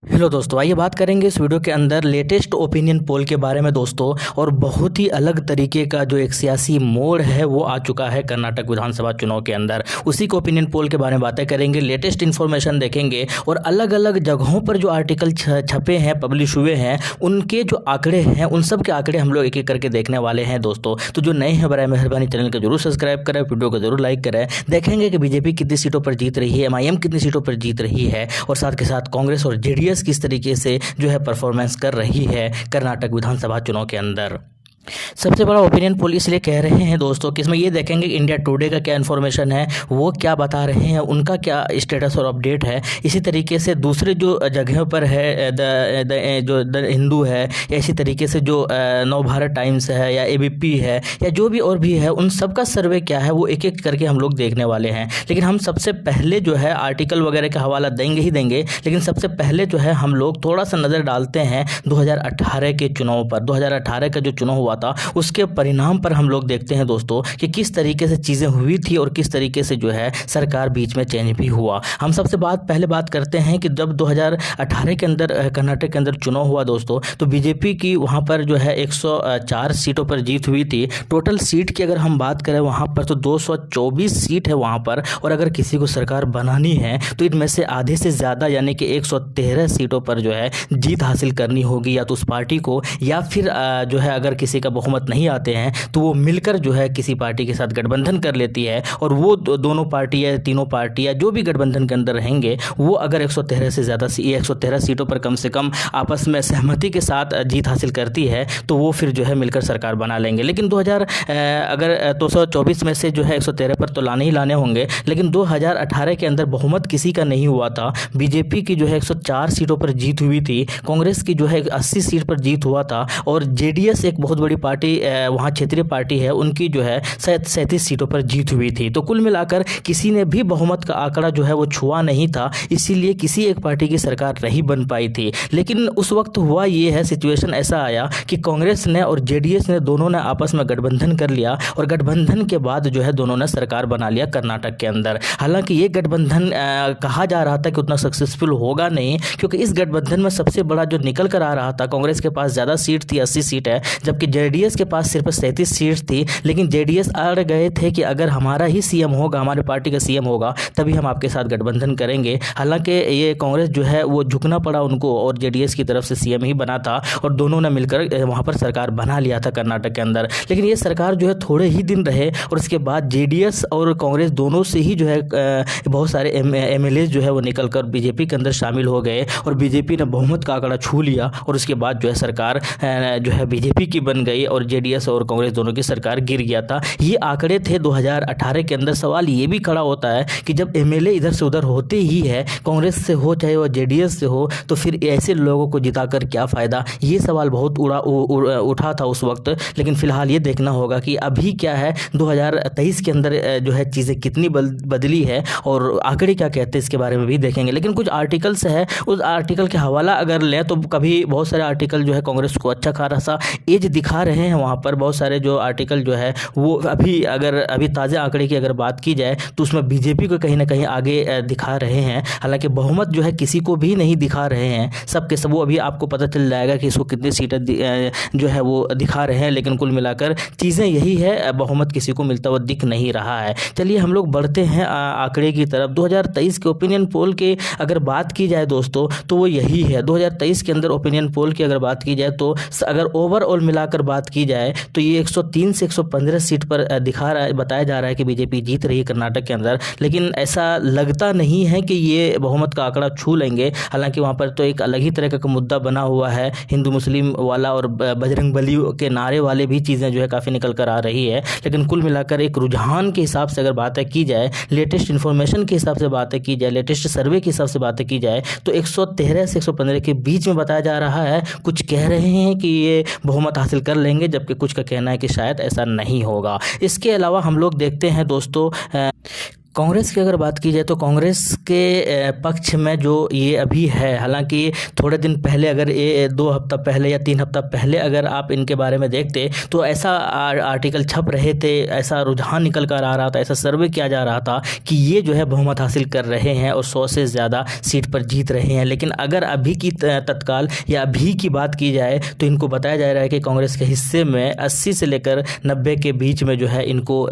Hello दोस्तों, आइए बात करेंगे इस वीडियो के अंदर लेटेस्ट ओपिनियन पोल के बारे में दोस्तों। और बहुत ही अलग तरीके का जो एक सियासी मोड़ है वो आ चुका है कर्नाटक विधानसभा चुनाव के अंदर। उसी को ओपिनियन पोल के बारे में बातें करेंगे, लेटेस्ट इन्फॉर्मेशन देखेंगे और अलग अलग जगहों पर जो आर्टिकल छपे हैं, पब्लिश हुए हैं, उनके जो आंकड़े हैं उन सब के आंकड़े हम लोग एक एक करके देखने वाले हैं दोस्तों। तो जो नए हैं बराए मेहरबानी चैनल को जरूर सब्सक्राइब करें, वीडियो को जरूर लाइक करें। देखेंगे कि बीजेपी कितनी सीटों पर जीत रही है, एमआईएम कितनी सीटों पर जीत रही है और साथ के साथ कांग्रेस और जेडीएस किस तरीके से जो है परफॉर्मेंस कर रही है कर्नाटक विधानसभा चुनाव के अंदर। सबसे बड़ा ओपिनियन पोल इसलिए कह रहे हैं दोस्तों कि इसमें ये देखेंगे कि इंडिया टुडे का क्या इन्फॉर्मेशन है, वो क्या बता रहे हैं, उनका क्या स्टेटस और अपडेट है। इसी तरीके से दूसरे जो जगहों पर है जो द हिंदू है, या इसी तरीके से जो नव भारत टाइम्स है या एबीपी है या जो भी और भी है, उन सब का सर्वे क्या है वो एक एक करके हम लोग देखने वाले हैं। लेकिन हम सबसे पहले जो है आर्टिकल वगैरह का हवाला देंगे ही देंगे, लेकिन सबसे पहले जो है हम लोग थोड़ा सा नज़र डालते हैं 2018 के चुनाव पर। 2018 का जो चुनाव हुआ था उसके परिणाम पर हम लोग देखते हैं दोस्तों कि किस तरीके से चीज़ें हुई थी और किस तरीके से जो है सरकार बीच में चेंज भी हुआ। हम सबसे पहले बात करते हैं कि जब 2018 के अंदर कर्नाटक के अंदर चुनाव हुआ दोस्तों, तो बीजेपी की वहाँ पर जो है 104 सीटों पर जीत हुई थी। टोटल सीट की अगर हम बात करें वहाँ पर तो 224 सीट है वहाँ पर, और अगर किसी को सरकार बनानी है तो इनमें से आधे से ज़्यादा यानी कि 113 सीटों पर जो है जीत हासिल करनी होगी, या तो उस पार्टी को, या फिर जो है अगर किसी का बहुमत नहीं आते हैं तो वो मिलकर जो है किसी पार्टी के साथ गठबंधन कर लेती है। और वो दोनों पार्टी या तीनों पार्टी या जो भी गठबंधन के अंदर रहेंगे वो अगर 113 से ज़्यादा 113 सीटों पर कम से कम आपस में सहमति के साथ जीत हासिल करती है तो वो फिर जो है मिलकर सरकार बना लेंगे। लेकिन 224 में से जो है 113 पर तो लाने ही लाने होंगे। लेकिन 2018 के अंदर बहुमत किसी का नहीं हुआ था। बीजेपी की जो है 104 सीटों पर जीत हुई थी, कांग्रेस की जो है 80 सीट पर जीत हुआ था, और जेडीएस एक बहुत बड़ी पार्टी वहाँ क्षेत्रीय पार्टी है, उनकी जो है 37 सीटों पर जीत हुई थी। तो कुल मिलाकर किसी ने भी बहुमत का आंकड़ा जो है वो छुआ नहीं था, इसीलिए किसी एक पार्टी की सरकार नहीं बन पाई थी। लेकिन उस वक्त हुआ ये है, सिचुएशन ऐसा आया कि कांग्रेस ने और जेडीएस ने दोनों ने आपस में गठबंधन कर लिया, और गठबंधन के बाद जो है दोनों ने सरकार बना लिया कर्नाटक के अंदर। हालांकि ये गठबंधन कहा जा रहा था कि उतना सक्सेसफुल होगा नहीं, क्योंकि इस गठबंधन में सबसे बड़ा जो निकल कर आ रहा था, कांग्रेस के पास ज़्यादा सीट थी, 80 सीट है, जबकि जेडीएस के पास सिर्फ 37 सीट थी। लेकिन जेडीएस अड़ गए थे कि अगर हमारा ही सीएम होगा, हमारे पार्टी का सीएम होगा, तभी हम आपके साथ गठबंधन करेंगे। हालांकि ये कांग्रेस जो है वो झुकना पड़ा उनको, और जेडीएस की तरफ से सीएम ही बना था, और दोनों ने मिलकर वहाँ पर सरकार बना लिया था कर्नाटक के अंदर। लेकिन ये सरकार जो है थोड़े ही दिन रहे, और उसके बाद जेडीएस और कांग्रेस दोनों से ही जो है बहुत सारे एमएलए जो है वो निकल कर बीजेपी के अंदर शामिल हो गए, और बीजेपी ने बहुमत का आंकड़ा छू लिया, और उसके बाद जो है सरकार जो है बीजेपी की बन गई, और जेडीएस और कांग्रेस दोनों की सरकार गिर गया था। ये आंकड़े थे 2018 के अंदर। सवाल ये भी खड़ा होता है कि जब एमएलए इधर से उधर होते ही है, कांग्रेस से हो चाहे वो जेडीएस से हो, तो फिर ऐसे लोगों को जिताकर क्या फ़ायदा। ये सवाल बहुत उठा था उस वक्त। लेकिन फिलहाल ये देखना होगा कि अभी क्या है, 2023 के अंदर जो है चीज़ें कितनी बदली है और आंकड़े क्या कहते हैं इसके बारे में भी देखेंगे। लेकिन कुछ आर्टिकल्स है, उस आर्टिकल के हवाला अगर लें तो कभी बहुत सारे आर्टिकल जो है कांग्रेस को अच्छा खासा एज दिखा रहे हैं। वहाँ पर बहुत सारे जो आर्टिकल जो है वो अभी ताज़ा आंकड़े की अगर बात की जाए तो उसमें बीजेपी को कहीं ना कहीं आगे दिखा रहे हैं। हालांकि बहुमत जो है किसी को भी नहीं दिखा रहे हैं, सबके सब वो अभी आपको पता चल जाएगा कि इसको कितनी सीटें जो है वो दिखा रहे हैं। लेकिन कुल मिलाकर चीज़ें यही है, बहुमत किसी को मिलता हुआ दिख नहीं रहा है। चलिए हम लोग बढ़ते हैं आंकड़े की तरफ। 2023 के ओपिनियन पोल के अगर बात की जाए दोस्तों तो वो यही है। 2023 के अंदर ओपिनियन पोल की अगर बात की जाए तो अगर ओवरऑल मिलाकर बात की जाए तो ये 103 से 115 सीट पर बताया जा रहा है कि बीजेपी जीत रही है कर्नाटक के अंदर। लेकिन ऐसा लगता नहीं है कि ये बहुमत का आंकड़ा छू लेंगे। हालांकि वहाँ पर तो एक अलग ही तरह का मुद्दा बना हुआ है, हिंदू मुस्लिम वाला और बजरंग बली के नारे वाले भी चीज़ें जो है काफ़ी निकल कर आ रही है। लेकिन कुल मिलाकर एक रुझान के हिसाब से अगर बातें की जाए, लेटेस्ट इन्फॉर्मेशन के हिसाब से बातें की जाए, लेटेस्ट सर्वे के हिसाब से बातें की जाए तो 113 से 115 के बीच में बताया जा रहा है। कुछ कह रहे हैं कि ये बहुमत हासिल कर लेंगे, जबकि कुछ का कहना है कि शायद ऐसा नहीं होगा। इसके अलावा हम लोग देखते हैं दोस्तों कांग्रेस की अगर बात की जाए तो कांग्रेस के पक्ष में जो ये अभी है, हालांकि थोड़े दिन पहले अगर ये 2 हफ्ता पहले या 3 हफ्ता पहले अगर आप इनके बारे में देखते तो ऐसा आर्टिकल छप रहे थे, ऐसा रुझान निकल कर आ रहा था, ऐसा सर्वे किया जा रहा था कि ये जो है बहुमत हासिल कर रहे हैं और 100 से ज़्यादा सीट पर जीत रहे हैं। लेकिन अगर अभी की तत्काल या अभी की बात की जाए तो इनको बताया जा रहा है कि कांग्रेस के हिस्से में 80 से लेकर 90 के बीच में जो है इनको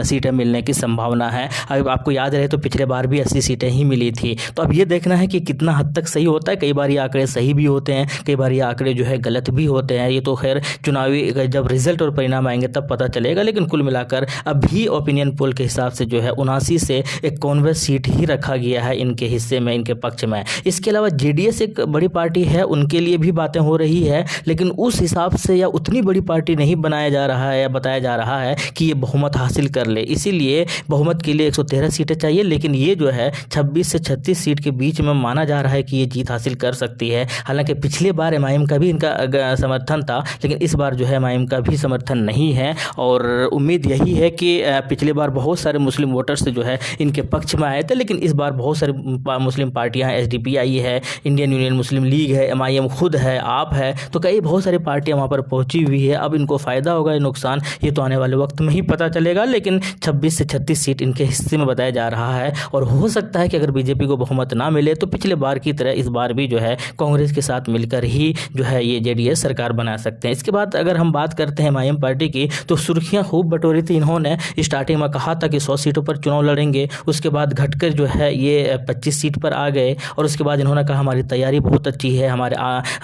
सीटें मिलने की संभावना है। अब आपको याद रहे तो पिछले बार भी 80 सीटें ही मिली थी। तो अब ये देखना है कि कितना हद तक सही होता है। कई बार ये आंकड़े सही भी होते हैं, कई बार ये आंकड़े जो है गलत भी होते हैं। ये तो खैर चुनावी जब रिजल्ट और परिणाम आएंगे तब पता चलेगा। लेकिन कुल मिलाकर अभी ओपिनियन पोल के हिसाब से जो है 79 से 91 सीट ही रखा गया है इनके हिस्से में, इनके पक्ष में। इसके अलावा जेडीएस एक बड़ी पार्टी है, उनके लिए भी बातें हो रही है, लेकिन उस हिसाब से या उतनी बड़ी पार्टी नहीं बनाया जा रहा है या बताया जा रहा है कि ये बहुमत हासिल कर ले। इसीलिए बहुमत के लिए 113 सीटें चाहिए, लेकिन ये जो है 26 से 36 सीट के बीच में माना जा रहा है कि ये जीत हासिल कर सकती है। हालांकि पिछले बार एमआईएम का भी इनका समर्थन था, लेकिन इस बार जो है एमआईएम का भी समर्थन नहीं है। और उम्मीद यही है कि पिछले बार बहुत सारे मुस्लिम वोटर्स जो है इनके पक्ष में आए थे, लेकिन इस बार बहुत सारी मुस्लिम पार्टियां हैं, एसडीपीआई है, इंडियन यूनियन मुस्लिम लीग है, एमआईएम खुद है, आप है, तो कई बहुत सारी पार्टियां वहां पर पहुंची हुई है। अब इनको फ़ायदा होगा या नुकसान ये तो आने वाले वक्त में ही पता चलेगा। लेकिन 26 से 36 सीट इनके हिस्से में बताया जा रहा है और हो सकता है कि अगर बीजेपी को बहुमत ना मिले तो पिछले बार की तरह इस बार भी जो है कांग्रेस के साथ मिलकर ही जो है ये जेडीएस सरकार बना सकते हैं। इसके बाद अगर हम बात करते हैं एमआईएम पार्टी की, तो सुर्खियां खूब बटोरी थी। इन्होंने स्टार्टिंग में कहा था कि 100 सीटों पर चुनाव लड़ेंगे, उसके बाद घटकर जो है ये 25 सीट पर आ गए और उसके बाद इन्होंने कहा हमारी तैयारी बहुत अच्छी है,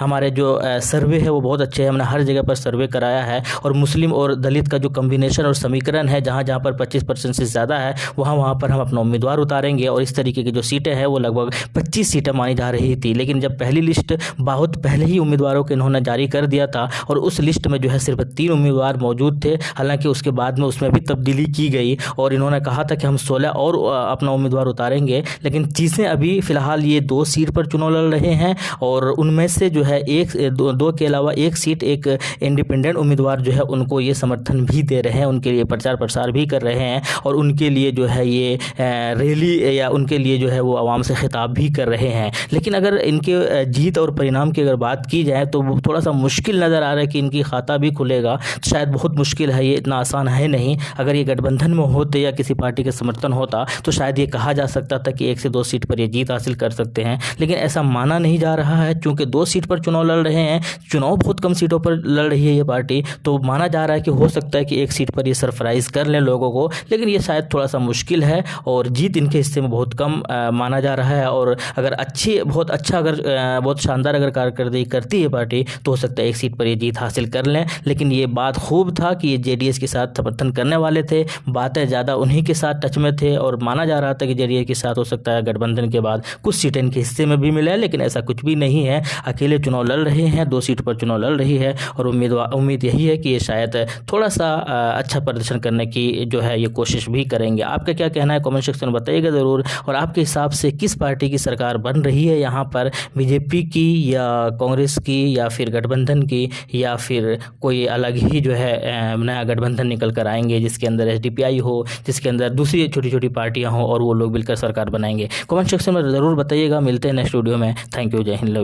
हमारे जो सर्वे है वो बहुत अच्छे हैं, हमने हर जगह पर सर्वे कराया है और मुस्लिम और दलित का जो कम्बिनेशन और समीकरण है, जहाँ जहाँ पर 25% से ज़्यादा है वहाँ पर हम अपना उम्मीदवार उतारेंगे। और इस तरीके की जो सीटें हैं वो लगभग 25 सीटें मानी जा रही थी। लेकिन जब पहली लिस्ट बहुत पहले ही उम्मीदवारों के इन्होंने जारी कर दिया था और उस लिस्ट में जो है सिर्फ 3 उम्मीदवार मौजूद थे, हालांकि उसके बाद में उसमें भी तब्दीली की गई और इन्होंने कहा था कि हम 16 और अपना उम्मीदवार उतारेंगे। लेकिन चीज़ें अभी फ़िलहाल ये 2 सीट पर चुनाव लड़ रहे हैं और उनमें से जो है दो के अलावा 1 सीट एक इंडिपेंडेंट उम्मीदवार जो है उनको ये समर्थन भी दे रहे हैं, उनके लिए प्रचार प्रसार भी कर रहे हैं और उनके लिए जो है ये रैली या उनके लिए जो है वो आवाम से खिताब भी कर रहे हैं। लेकिन अगर इनके जीत और परिणाम की अगर बात की जाए तो थोड़ा सा मुश्किल नज़र आ रहा है कि इनकी खाता भी खुलेगा, शायद बहुत मुश्किल है, ये इतना आसान है नहीं। अगर ये गठबंधन में होते या किसी पार्टी के समर्थन होता तो शायद ये कहा जा सकता था कि 1 से 2 सीट पर ये जीत हासिल कर सकते हैं, लेकिन ऐसा माना नहीं जा रहा है। चूँकि 2 सीट पर चुनाव लड़ रहे हैं, चुनाव बहुत कम सीटों पर लड़ रही है ये पार्टी, तो माना जा रहा है कि हो सकता है कि 1 सीट पर ये सरप्राइज़ कर लें लोगों को, लेकिन ये शायद थोड़ा सा मुश्किल है और जीत इनके हिस्से में बहुत कम माना जा रहा है। और अगर बहुत शानदार अगर कारकर्दगी करती है पार्टी तो हो सकता है 1 सीट पर ये जीत हासिल कर लें। लेकिन ये बात खूब था कि ये जेडीएस के साथ समर्थन करने वाले थे, बातें ज़्यादा उन्हीं के साथ टच में थे और माना जा रहा था कि जेडीएस के साथ हो सकता है गठबंधन के बाद कुछ सीटें इनके हिस्से में भी मिले, लेकिन ऐसा कुछ भी नहीं है। अकेले चुनाव लड़ रहे हैं, 2 सीट पर चुनाव लड़ रही है और उम्मीद यही है कि ये शायद थोड़ा सा अच्छा प्रदर्शन करने की जो है ये कोशिश भी करेंगे। आपका क्या कहना है कमेंट सेक्शन में बताइएगा ज़रूर। और आपके हिसाब से किस पार्टी की सरकार बन रही है यहाँ पर, बीजेपी की या कांग्रेस की या फिर गठबंधन की या फिर कोई अलग ही जो है नया गठबंधन निकल कर आएंगे जिसके अंदर एसडीपीआई हो, जिसके अंदर दूसरी छोटी छोटी पार्टियाँ हों और वो लोग मिलकर सरकार बनाएंगे। कमेंट सेक्शन में ज़रूर बताइएगा। मिलते हैं नेक्स्ट वीडियो में। थैंक यू, जय हिंद।